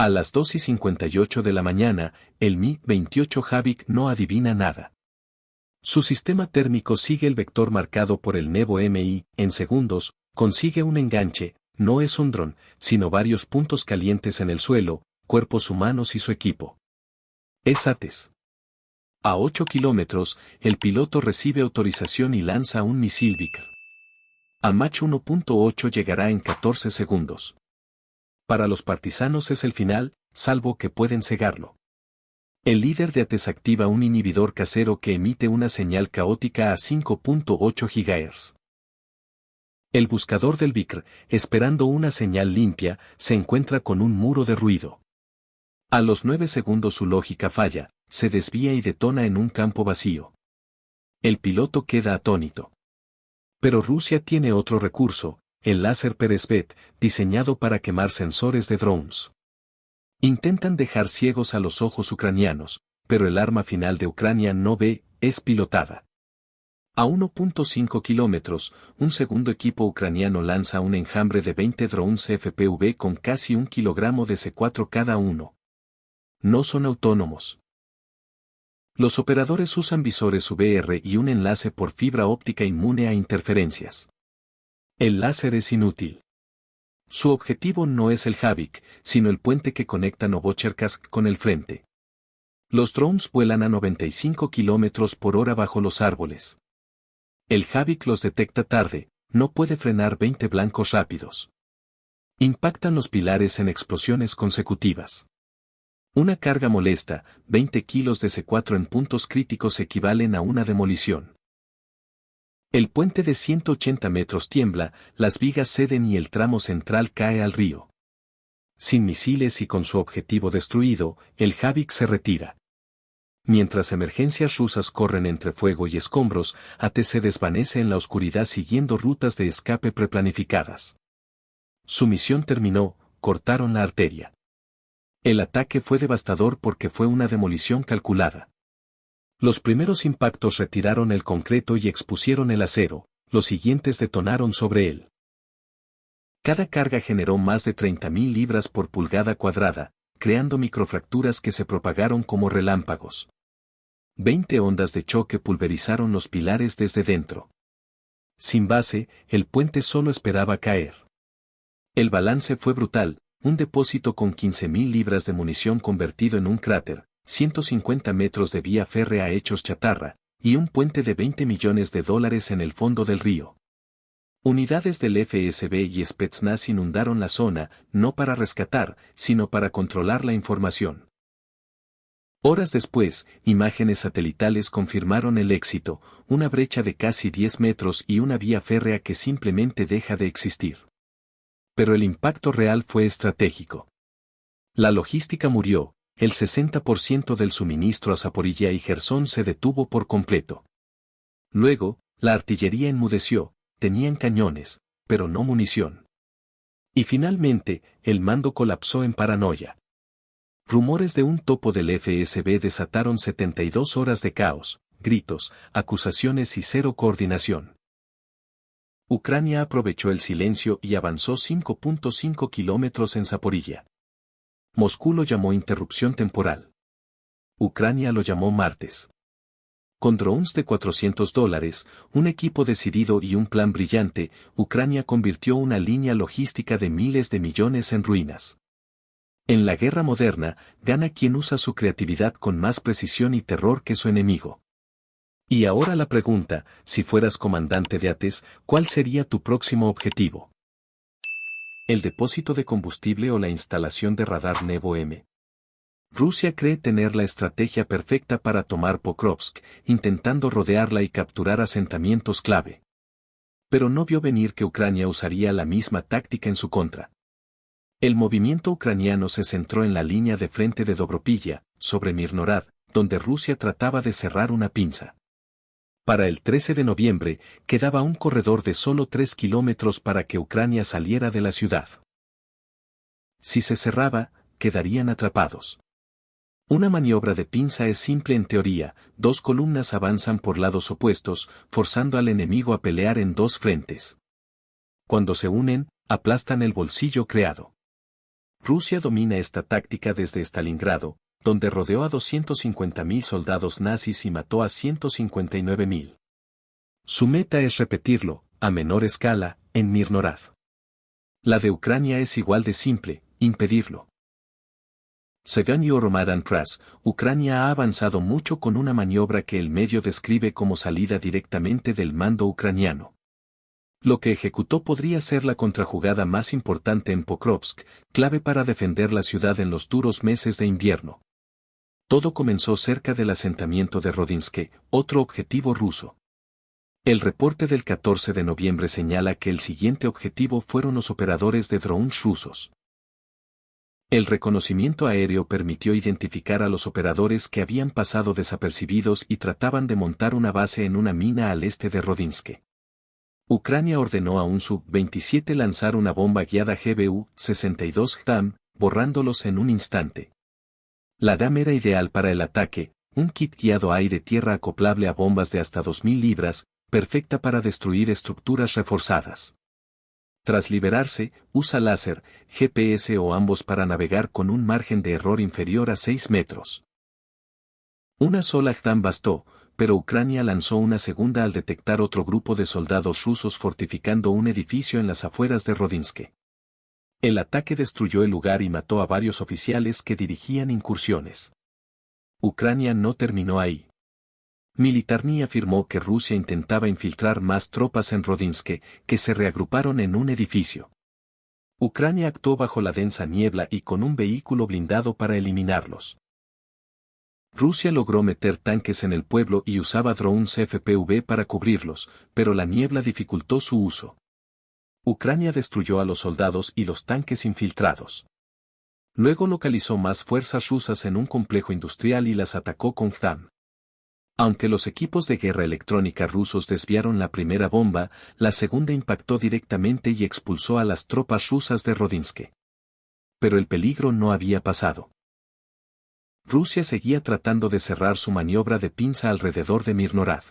A las 2:58 de la mañana, el MiG-28 Havik no adivina nada. Su sistema térmico sigue el vector marcado por el Nevo MI, en segundos, consigue un enganche, no es un dron, sino varios puntos calientes en el suelo, cuerpos humanos y su equipo. Es ATES. A 8 kilómetros, el piloto recibe autorización y lanza un misil Vickr. A Mach 1.8 llegará en 14 segundos. Para los partisanos es el final, salvo que pueden cegarlo. El líder de ATES activa un inhibidor casero que emite una señal caótica a 5.8 GHz. El buscador del Vickr, esperando una señal limpia, se encuentra con un muro de ruido. A los 9 segundos su lógica falla, se desvía y detona en un campo vacío. El piloto queda atónito. Pero Rusia tiene otro recurso, el láser Peresvet, diseñado para quemar sensores de drones. Intentan dejar ciegos a los ojos ucranianos, pero el arma final de Ucrania no ve, es pilotada. A 1.5 kilómetros, un segundo equipo ucraniano lanza un enjambre de 20 drones FPV con casi 1 kilogramo de C4 cada uno. No son autónomos. Los operadores usan visores VR y un enlace por fibra óptica inmune a interferencias. El láser es inútil. Su objetivo no es el Havik, sino el puente que conecta Novocherkassk con el frente. Los drones vuelan a 95 km por hora bajo los árboles. El Havik los detecta tarde, no puede frenar 20 blancos rápidos. Impactan los pilares en explosiones consecutivas. Una carga molesta, 20 kilos de C4 en puntos críticos equivalen a una demolición. El puente de 180 metros tiembla, las vigas ceden y el tramo central cae al río. Sin misiles y con su objetivo destruido, el Havik se retira. Mientras emergencias rusas corren entre fuego y escombros, ATES se desvanece en la oscuridad siguiendo rutas de escape preplanificadas. Su misión terminó, cortaron la arteria. El ataque fue devastador porque fue una demolición calculada. Los primeros impactos retiraron el concreto y expusieron el acero, los siguientes detonaron sobre él. Cada carga generó más de 30.000 libras por pulgada cuadrada, creando microfracturas que se propagaron como relámpagos. 20 ondas de choque pulverizaron los pilares desde dentro. Sin base, el puente solo esperaba caer. El balance fue brutal, un depósito con 15.000 libras de munición convertido en un cráter, 150 metros de vía férrea hechos chatarra, y un puente de $20 millones en el fondo del río. Unidades del FSB y Spetsnaz inundaron la zona, no para rescatar, sino para controlar la información. Horas después, imágenes satelitales confirmaron el éxito, una brecha de casi 10 metros y una vía férrea que simplemente deja de existir. Pero el impacto real fue estratégico. La logística murió, el 60% del suministro a Zaporilla y Jersón se detuvo por completo. Luego, la artillería enmudeció, tenían cañones, pero no munición. Y finalmente, el mando colapsó en paranoia. Rumores de un topo del FSB desataron 72 horas de caos, gritos, acusaciones y cero coordinación. Ucrania aprovechó el silencio y avanzó 5.5 kilómetros en Zaporilla. Moscú lo llamó interrupción temporal. Ucrania lo llamó martes. Con drones de $400, un equipo decidido y un plan brillante, Ucrania convirtió una línea logística de miles de millones en ruinas. En la guerra moderna, gana quien usa su creatividad con más precisión y terror que su enemigo. Y ahora la pregunta, si fueras comandante de ATES, ¿cuál sería tu próximo objetivo? ¿El depósito de combustible o la instalación de radar Nevo M? Rusia cree tener la estrategia perfecta para tomar Pokrovsk, intentando rodearla y capturar asentamientos clave. Pero no vio venir que Ucrania usaría la misma táctica en su contra. El movimiento ucraniano se centró en la línea de frente de Dobropilla, sobre Mirnorad, donde Rusia trataba de cerrar una pinza. Para el 13 de noviembre, quedaba un corredor de solo 3 kilómetros para que Ucrania saliera de la ciudad. Si se cerraba, quedarían atrapados. Una maniobra de pinza es simple en teoría, dos columnas avanzan por lados opuestos, forzando al enemigo a pelear en dos frentes. Cuando se unen, aplastan el bolsillo creado. Rusia domina esta táctica desde Stalingrado, donde rodeó a 250.000 soldados nazis y mató a 159.000. Su meta es repetirlo, a menor escala, en Mirnorad. La de Ucrania es igual de simple, impedirlo. Según Euromadan Press, Ucrania ha avanzado mucho con una maniobra que el medio describe como salida directamente del mando ucraniano. Lo que ejecutó podría ser la contrajugada más importante en Pokrovsk, clave para defender la ciudad en los duros meses de invierno. Todo comenzó cerca del asentamiento de Rodinske, otro objetivo ruso. El reporte del 14 de noviembre señala que el siguiente objetivo fueron los operadores de drones rusos. El reconocimiento aéreo permitió identificar a los operadores que habían pasado desapercibidos y trataban de montar una base en una mina al este de Rodinske. Ucrania ordenó a un Sub-27 lanzar una bomba guiada GBU-62 JAM, borrándolos en un instante. La DAM era ideal para el ataque, un kit guiado aire-tierra acoplable a bombas de hasta 2.000 libras, perfecta para destruir estructuras reforzadas. Tras liberarse, usa láser, GPS o ambos para navegar con un margen de error inferior a 6 metros. Una sola JAM bastó, pero Ucrania lanzó una segunda al detectar otro grupo de soldados rusos fortificando un edificio en las afueras de Rodinske. El ataque destruyó el lugar y mató a varios oficiales que dirigían incursiones. Ucrania no terminó ahí. Militarny afirmó que Rusia intentaba infiltrar más tropas en Rodinske, que se reagruparon en un edificio. Ucrania actuó bajo la densa niebla y con un vehículo blindado para eliminarlos. Rusia logró meter tanques en el pueblo y usaba drones FPV para cubrirlos, pero la niebla dificultó su uso. Ucrania destruyó a los soldados y los tanques infiltrados. Luego localizó más fuerzas rusas en un complejo industrial y las atacó con JAM. Aunque los equipos de guerra electrónica rusos desviaron la primera bomba, la segunda impactó directamente y expulsó a las tropas rusas de Rodinske. Pero el peligro no había pasado. Rusia seguía tratando de cerrar su maniobra de pinza alrededor de Mirnorad.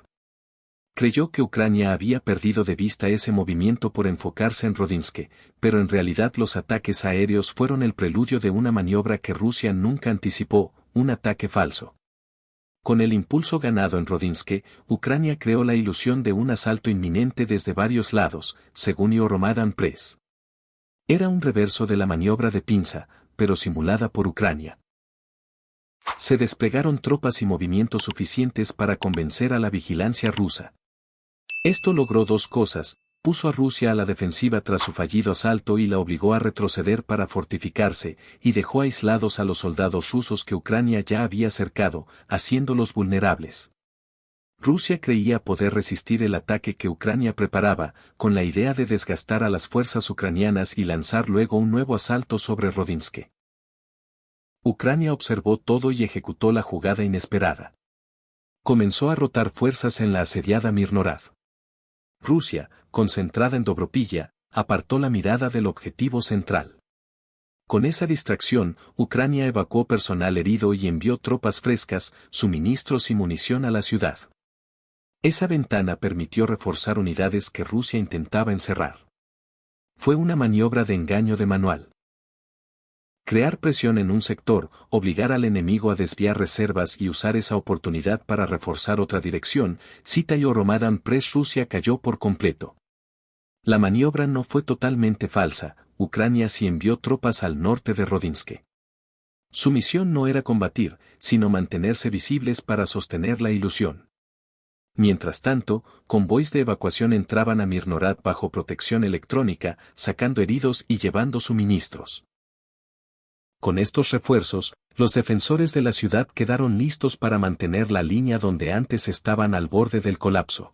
Creyó que Ucrania había perdido de vista ese movimiento por enfocarse en Rodinske, pero en realidad los ataques aéreos fueron el preludio de una maniobra que Rusia nunca anticipó, un ataque falso. Con el impulso ganado en Rodinske, Ucrania creó la ilusión de un asalto inminente desde varios lados, según Euromadan Press. Era un reverso de la maniobra de pinza, pero simulada por Ucrania. Se desplegaron tropas y movimientos suficientes para convencer a la vigilancia rusa. Esto logró dos cosas: puso a Rusia a la defensiva tras su fallido asalto y la obligó a retroceder para fortificarse, y dejó aislados a los soldados rusos que Ucrania ya había cercado, haciéndolos vulnerables. Rusia creía poder resistir el ataque que Ucrania preparaba, con la idea de desgastar a las fuerzas ucranianas y lanzar luego un nuevo asalto sobre Rodinske. Ucrania observó todo y ejecutó la jugada inesperada. Comenzó a rotar fuerzas en la asediada Mirnorad. Rusia, concentrada en Dobropilla, apartó la mirada del objetivo central. Con esa distracción, Ucrania evacuó personal herido y envió tropas frescas, suministros y munición a la ciudad. Esa ventana permitió reforzar unidades que Rusia intentaba encerrar. Fue una maniobra de engaño de manual. Crear presión en un sector, obligar al enemigo a desviar reservas y usar esa oportunidad para reforzar otra dirección, cita Euromadan Press. Rusia cayó por completo. La maniobra no fue totalmente falsa, Ucrania sí envió tropas al norte de Rodinske. Su misión no era combatir, sino mantenerse visibles para sostener la ilusión. Mientras tanto, convoys de evacuación entraban a Mirnorad bajo protección electrónica, sacando heridos y llevando suministros. Con estos refuerzos, los defensores de la ciudad quedaron listos para mantener la línea donde antes estaban al borde del colapso.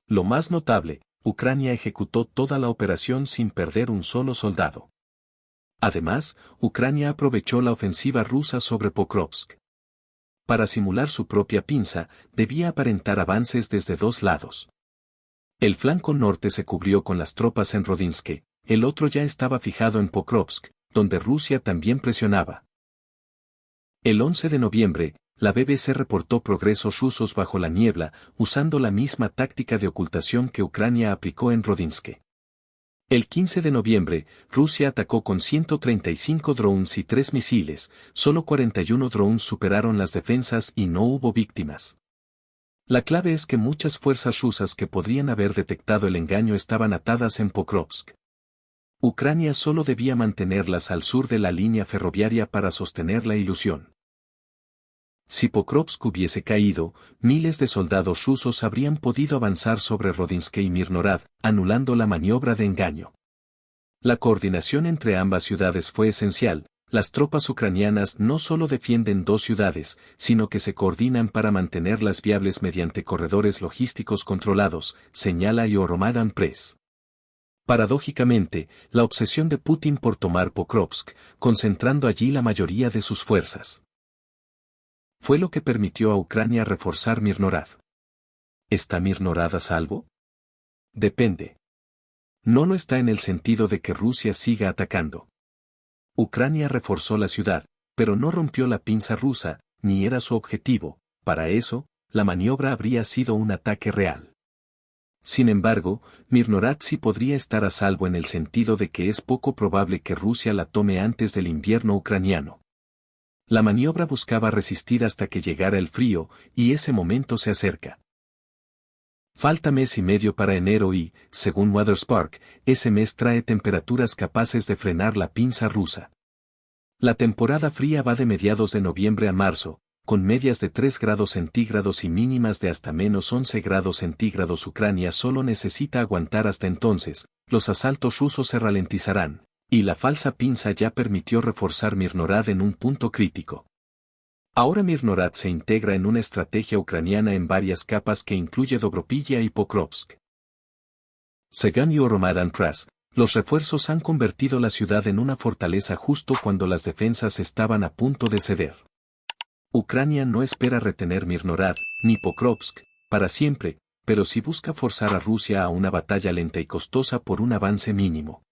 Lo más notable, Ucrania ejecutó toda la operación sin perder un solo soldado. Además, Ucrania aprovechó la ofensiva rusa sobre Pokrovsk. Para simular su propia pinza, debía aparentar avances desde dos lados. El flanco norte se cubrió con las tropas en Rodinske, el otro ya estaba fijado en Pokrovsk, donde Rusia también presionaba. El 11 de noviembre, la BBC reportó progresos rusos bajo la niebla, usando la misma táctica de ocultación que Ucrania aplicó en Rodinske. El 15 de noviembre, Rusia atacó con 135 drones y 3 misiles, solo 41 drones superaron las defensas y no hubo víctimas. La clave es que muchas fuerzas rusas que podrían haber detectado el engaño estaban atadas en Pokrovsk. Ucrania solo debía mantenerlas al sur de la línea ferroviaria para sostener la ilusión. Si Pokrovsk hubiese caído, miles de soldados rusos habrían podido avanzar sobre Rodinsk y Mirnorad, anulando la maniobra de engaño. La coordinación entre ambas ciudades fue esencial. Las tropas ucranianas no solo defienden dos ciudades, sino que se coordinan para mantenerlas viables mediante corredores logísticos controlados, señala Euromadan Press. Paradójicamente, la obsesión de Putin por tomar Pokrovsk, concentrando allí la mayoría de sus fuerzas, fue lo que permitió a Ucrania reforzar Mirnorad. ¿Está Mirnorad a salvo? Depende. No lo está en el sentido de que Rusia siga atacando. Ucrania reforzó la ciudad, pero no rompió la pinza rusa, ni era su objetivo. Para eso, la maniobra habría sido un ataque real. Sin embargo, Mirnorad sí podría estar a salvo en el sentido de que es poco probable que Rusia la tome antes del invierno ucraniano. La maniobra buscaba resistir hasta que llegara el frío, y ese momento se acerca. Falta mes y medio para enero y, según WeatherSpark, ese mes trae temperaturas capaces de frenar la pinza rusa. La temporada fría va de mediados de noviembre a marzo, con medias de 3 grados centígrados y mínimas de hasta menos 11 grados centígrados. Ucrania solo necesita aguantar hasta entonces, los asaltos rusos se ralentizarán, y la falsa pinza ya permitió reforzar Mirnorad en un punto crítico. Ahora Mirnorad se integra en una estrategia ucraniana en varias capas que incluye Dobropilla y Pokrovsk. Según Euromadan Press, los refuerzos han convertido la ciudad en una fortaleza justo cuando las defensas estaban a punto de ceder. Ucrania no espera retener Mirnorad, ni Pokrovsk, para siempre, pero sí busca forzar a Rusia a una batalla lenta y costosa por un avance mínimo.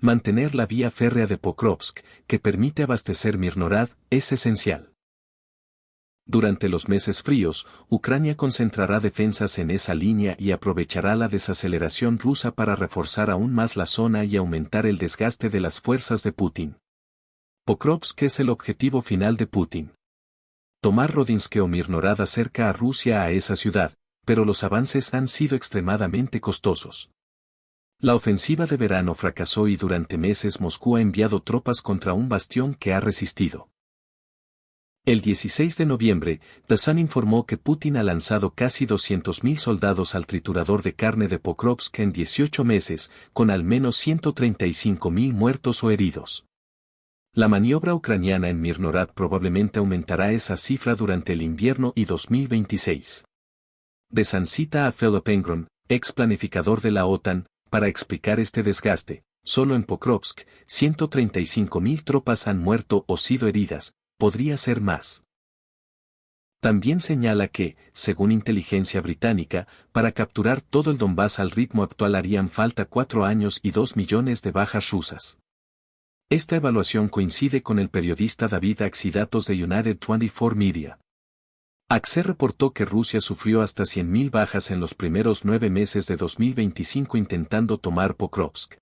Mantener la vía férrea de Pokrovsk, que permite abastecer Mirnorad, es esencial. Durante los meses fríos, Ucrania concentrará defensas en esa línea y aprovechará la desaceleración rusa para reforzar aún más la zona y aumentar el desgaste de las fuerzas de Putin. Pokrovsk es el objetivo final de Putin. Tomar Rodinsk o Mirnorad acerca a Rusia a esa ciudad, pero los avances han sido extremadamente costosos. La ofensiva de verano fracasó y durante meses Moscú ha enviado tropas contra un bastión que ha resistido. El 16 de noviembre, The Sun informó que Putin ha lanzado casi 200.000 soldados al triturador de carne de Pokrovsk en 18 meses, con al menos 135.000 muertos o heridos. La maniobra ucraniana en Mirnorad probablemente aumentará esa cifra durante el invierno y 2026. The Sun cita a Philip Engron, ex planificador de la OTAN, para explicar este desgaste. Solo en Pokrovsk, 135.000 tropas han muerto o sido heridas, podría ser más. También señala que, según inteligencia británica, para capturar todo el Donbass al ritmo actual harían falta 4 años y 2 millones de bajas rusas. Esta evaluación coincide con el periodista David Axe y datos de United 24 Media. Axe reportó que Rusia sufrió hasta 100.000 bajas en los primeros 9 meses de 2025 intentando tomar Pokrovsk.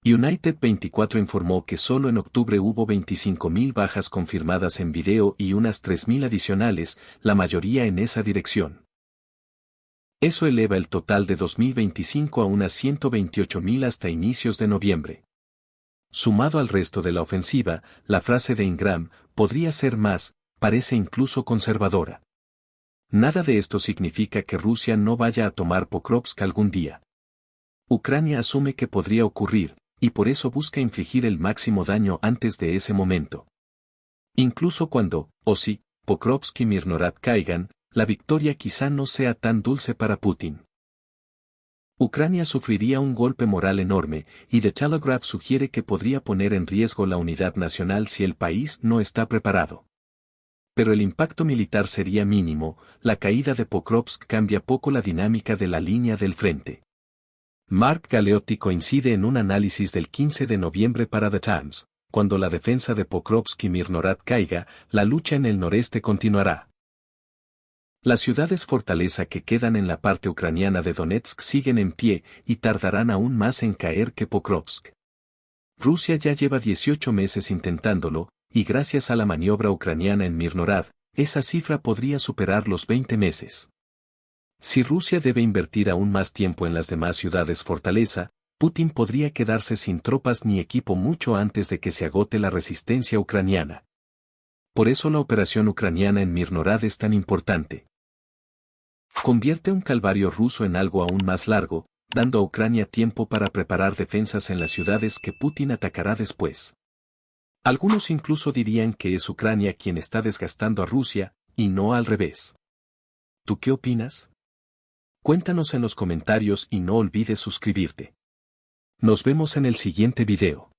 United 24 informó que solo en octubre hubo 25.000 bajas confirmadas en video y unas 3.000 adicionales, la mayoría en esa dirección. Eso eleva el total de 2025 a unas 128.000 hasta inicios de noviembre. Sumado al resto de la ofensiva, la frase de Ingram, podría ser más, parece incluso conservadora. Nada de esto significa que Rusia no vaya a tomar Pokrovsk algún día. Ucrania asume que podría ocurrir, y por eso busca infligir el máximo daño antes de ese momento. Incluso cuando, o si, Pokrovsk y Mirnorad caigan, la victoria quizá no sea tan dulce para Putin. Ucrania sufriría un golpe moral enorme, y The Telegraph sugiere que podría poner en riesgo la unidad nacional si el país no está preparado. Pero el impacto militar sería mínimo, la caída de Pokrovsk cambia poco la dinámica de la línea del frente. Mark Galeotti coincide en un análisis del 15 de noviembre para The Times: cuando la defensa de Pokrovsk y Mirnorad caiga, la lucha en el noreste continuará. Las ciudades fortaleza que quedan en la parte ucraniana de Donetsk siguen en pie y tardarán aún más en caer que Pokrovsk. Rusia ya lleva 18 meses intentándolo, y gracias a la maniobra ucraniana en Mirnorad, esa cifra podría superar los 20 meses. Si Rusia debe invertir aún más tiempo en las demás ciudades fortaleza, Putin podría quedarse sin tropas ni equipo mucho antes de que se agote la resistencia ucraniana. Por eso la operación ucraniana en Mirnorad es tan importante. Convierte un calvario ruso en algo aún más largo, dando a Ucrania tiempo para preparar defensas en las ciudades que Putin atacará después. Algunos incluso dirían que es Ucrania quien está desgastando a Rusia, y no al revés. ¿Tú qué opinas? Cuéntanos en los comentarios y no olvides suscribirte. Nos vemos en el siguiente video.